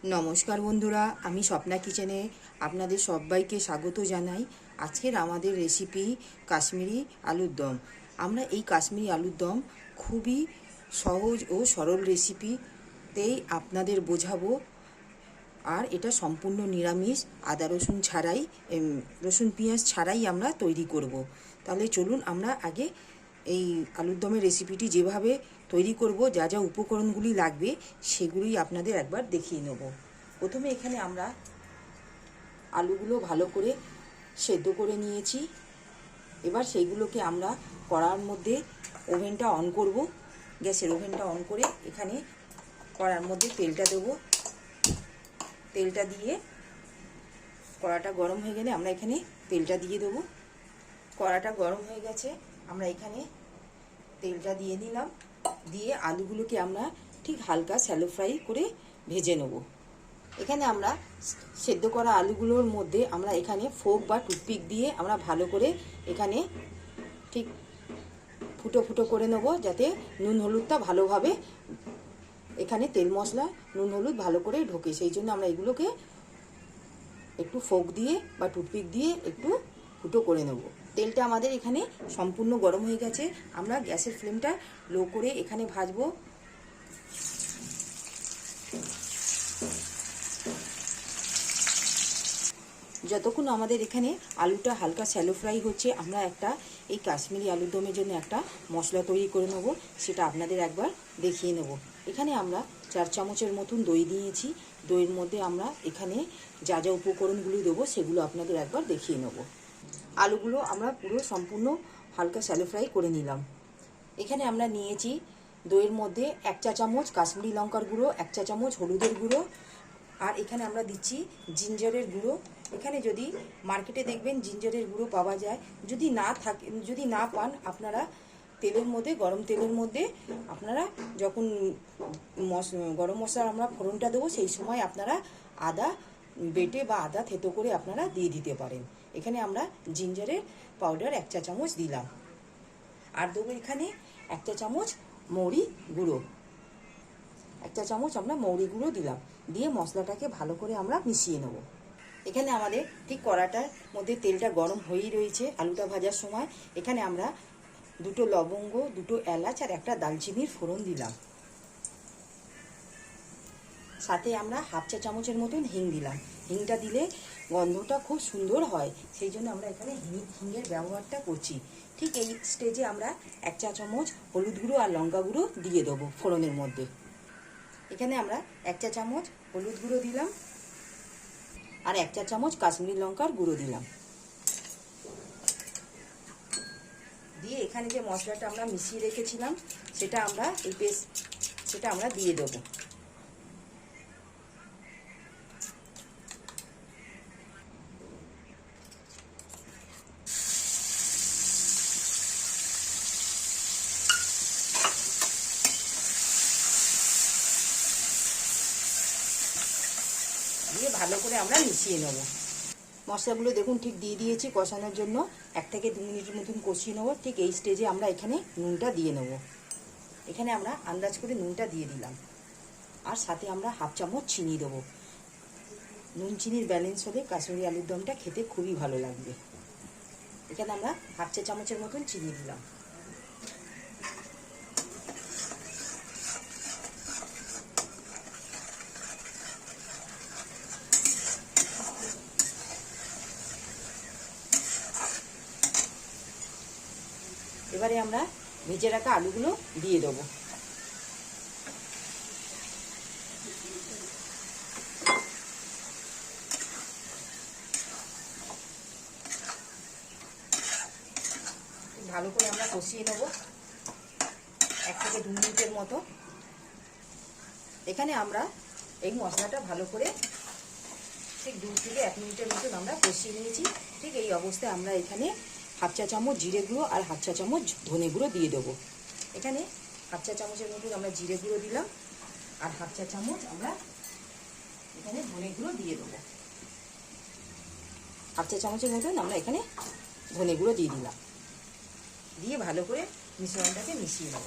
নমস্কার বন্ধুরা, আমি স্বপ্না কিচেনে আপনাদের সবাইকে স্বাগত জানাই। আজকের আমাদের রেসিপি কাশ্মীরি আলুর দম। আমরা এই কাশ্মীরি আলুর দম খুবই সহজ ও সরল রেসিপিতেই আপনাদের বোঝাবো। আর এটা সম্পূর্ণ নিরামিষ, আদা রসুন ছাড়াই, রসুন পেঁয়াজ ছাড়াই আমরা তৈরি করব। তাহলে চলুন আমরা আগে এই আলুর দমের রেসিপিটি যেভাবে তৈরি করব, যা যা উপকরণগুলি লাগবে সেগুলি আপনাদের একবার দেখিয়ে নেব। প্রথমে এখানে আমরা আলুগুলো ভালো করে সেদ্ধ করে নিয়েছি। এবার সেইগুলোকে আমরা কড়ার মধ্যে ওভেনটা অন করব। গ্যাসের ওভেনটা অন করে এখানে কড়ার মধ্যে তেলটা দেবো। তেলটা দিয়ে কড়াটা গরম হয়ে গেলে আমরা এখানে তেলটা দিয়ে দেবো। কড়াটা গরম হয়ে গেছে, আমরা এখানে তেলটা দিয়ে দিলাম। দিয়ে আলুগুলোকে আমরা ঠিক হালকা শ্যালো ফ্রাই করে ভেজে নেব। এখানে আমরা সেদ্ধ করা আলুগুলোর মধ্যে আমরা এখানে ফোক বা টুথপিক দিয়ে আমরা ভালো করে এখানে ঠিক ফুটো ফুটো করে নেব, যাতে নুন হলুদটা ভালোভাবে এখানে তেল মশলা নুন হলুদ ভালো করে ঢোকে। সেই জন্য আমরা এগুলোকে একটু ফোক দিয়ে বা টুথপিক দিয়ে একটু ফুটো করে নেব। তেলটা আমাদের এখানে সম্পূর্ণ গরম হয়ে গেছে। আমরা গ্যাসের ফ্লেমটা লো করে এখানে ভাজবো। যতক্ষণ আমাদের এখানে আলুটা হালকা শ্যালো ফ্রাই হচ্ছে, আমরা একটা এই কাশ্মীরি আলুর দমের জন্য একটা মশলা তৈরি করে নেব। সেটা আপনাদের একবার দেখিয়ে নেব। এখানে আমরা 4 চামচের মতন দই দিয়েছি। দইয়ের মধ্যে আমরা এখানে যা যা উপকরণগুলি দেবো সেগুলো আপনাদের একবার দেখিয়ে নেব। আলুগুলো আমরা পুরো সম্পূর্ণ হালকা শ্যালো ফ্রাই করে নিলাম। এখানে আমরা নিয়েছি দইয়ের মধ্যে 1 চা চামচ কাশ্মীরি লঙ্কার গুঁড়ো, 1 চা চামচ হলুদের গুঁড়ো, আর এখানে আমরা দিচ্ছি জিঞ্জারের গুঁড়ো। এখানে যদি মার্কেটে দেখবেন জিঞ্জারের গুঁড়ো পাওয়া যায়, যদি না পান আপনারা তেলের মধ্যে, গরম তেলের মধ্যে আপনারা যখন গরম মশলার আমরা ফোড়নটা দেবো সেই সময় আপনারা আদা বেটে বা আদা থেতো করে আপনারা দিয়ে দিতে পারেন। এখানে আমরা জিঞ্জারের পাউডার 1 চা চামচ দিলাম। আর দেবো এখানে 1 চা চামচ মৌরি গুঁড়ো, 1 চা চামচ আমরা মৌরি গুঁড়ো দিলাম। দিয়ে মশলাটাকে ভালো করে আমরা মিশিয়ে নেব। এখানে আমাদের ঠিক কড়াটার মধ্যে তেলটা গরম হয়েই রয়েছে। আলুটা ভাজার সময় এখানে আমরা 2টো লবঙ্গ, 2টো এলাচ আর একটা দালচিনির ফোড়ন দিলাম। সাথে আমরা 1/2 চা চামচের মতন হিং দিলাম। হিংটা দিলে গন্ধটা খুব সুন্দর হয়, সেই জন্য আমরা এখানে হিঙের ব্যবহারটা করছি। ঠিক এই স্টেজে আমরা 1 চা চামচ হলুদ গুঁড়ো আর লঙ্কা গুঁড়ো দিয়ে দেবো ফোড়নের মধ্যে। এখানে আমরা 1 চা চামচ হলুদ গুঁড়ো দিলাম আর 1 চা চামচ কাশ্মীরি লঙ্কার গুঁড়ো দিলাম। দিয়ে এখানে যে মশলাটা আমরা মিশিয়ে রেখেছিলাম সেটা আমরা সেটা আমরা দিয়ে দেবো। দিয়ে ভালো করে আমরা মিশিয়ে নেব। মশলাগুলো দেখুন ঠিক দিয়ে দিয়েছি কষানোর জন্য। 1 থেকে 2 মিনিটের মতন কষিয়ে নেবো। ঠিক এই স্টেজে আমরা এখানে নুনটা দিয়ে নেব। এখানে আমরা আন্দাজ করে নুনটা দিয়ে দিলাম। আর সাথে আমরা 1/2 চামচ চিনি দেবো। নুন চিনির ব্যালেন্স হলে কাশ্মীরি আলুর দমটা খেতে খুবই ভালো লাগবে। এখানে আমরা 1/2 চা চামচের মতন চিনি দিলাম। এবারে আমরা ভেজে রাখা আলুগুলো দিয়ে দেবো। ভালো করে আমরা কষিয়ে নেব 1 থেকে 2 মিনিটের মতো। এখানে আমরা এই মশলাটা ভালো করে ঠিক 2 থেকে 1 মিনিটের মতো আমরা কষিয়ে নিয়েছি। ঠিক এই অবস্থায় আমরা এখানে 1/2 চা চামচ জিরে গুঁড়ো আর 1/2 চা চামচ ধনে গুঁড়ো দিয়ে দেবো। এখানে 1/2 চা চামচের মতো আমরা জিরে গুঁড়ো দিলাম আর 1/2 চা চামচ আমরা এখানে ধনে গুঁড়ো দিয়ে দেবো। 1/2 চা চামচের মতন আমরা এখানে ধনে গুঁড়ো দিয়ে দিলাম। দিয়ে ভালো করে মিশ্রণটাকে মিশিয়ে নেব।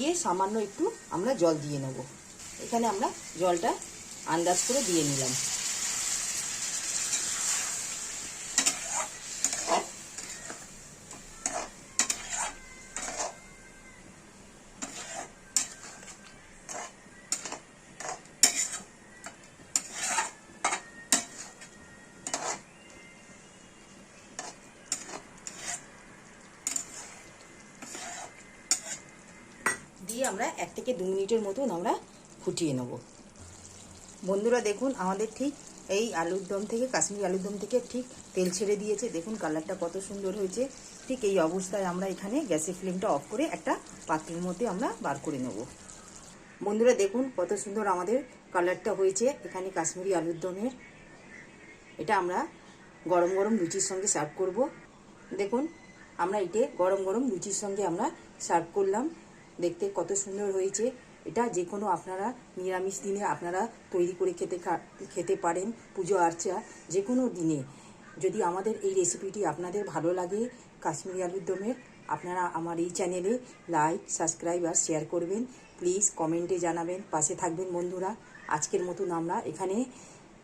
দিয়ে সামান্য একটু আমরা জল দিয়ে নেব। এখানে আমরা জলটা আন্দাজ করে দিয়ে নিলাম। দিয়ে আমরা 1 থেকে 2 মিনিটের মতন আমরা ফুটিয়ে নেব। বন্ধুরা দেখুন, আমাদের ঠিক এই আলুর দম থেকে, কাশ্মীরি আলুর দম থেকে ঠিক তেল ছেড়ে দিয়েছে। দেখুন কালারটা কত সুন্দর হয়েছে। ঠিক এই অবস্থায় আমরা এখানে গ্যাসের ফ্লেমটা অফ করে একটা পাত্রের মধ্যে আমরা বার করে নেব। বন্ধুরা দেখুন কত সুন্দর আমাদের কালারটা হয়েছে এখানে কাশ্মীরি আলুর দমের। এটা আমরা গরম গরম লুচির সঙ্গে সার্ভ করব। দেখুন আমরা এটা গরম গরম লুচির সঙ্গে আমরা সার্ভ করলাম। দেখতে কত সুন্দর হয়েছে। এটা যে কোনো আপনারা নিরামিষ দিনে আপনারা তৈরি করে খেতে পারেন। পুজো আর্চা যে কোনো দিনে যদি আমাদের এই রেসিপিটি আপনাদের ভালো লাগে কাশ্মীরি আলুর দমের, আপনারা আমার এই চ্যানেলে লাইক, সাবস্ক্রাইব আর শেয়ার করবেন। প্লিজ কমেন্টে জানাবেন, পাশে থাকবেন বন্ধুরা। আজকের মতন আমরা এখানে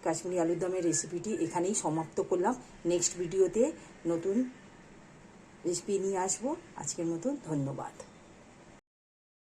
কাশ্মীরি আলুর দমের রেসিপিটি এখানেই সমাপ্ত করলাম। নেক্সট ভিডিওতে নতুন রেসিপি নিয়ে আসবো। আজকের মতন ধন্যবাদ।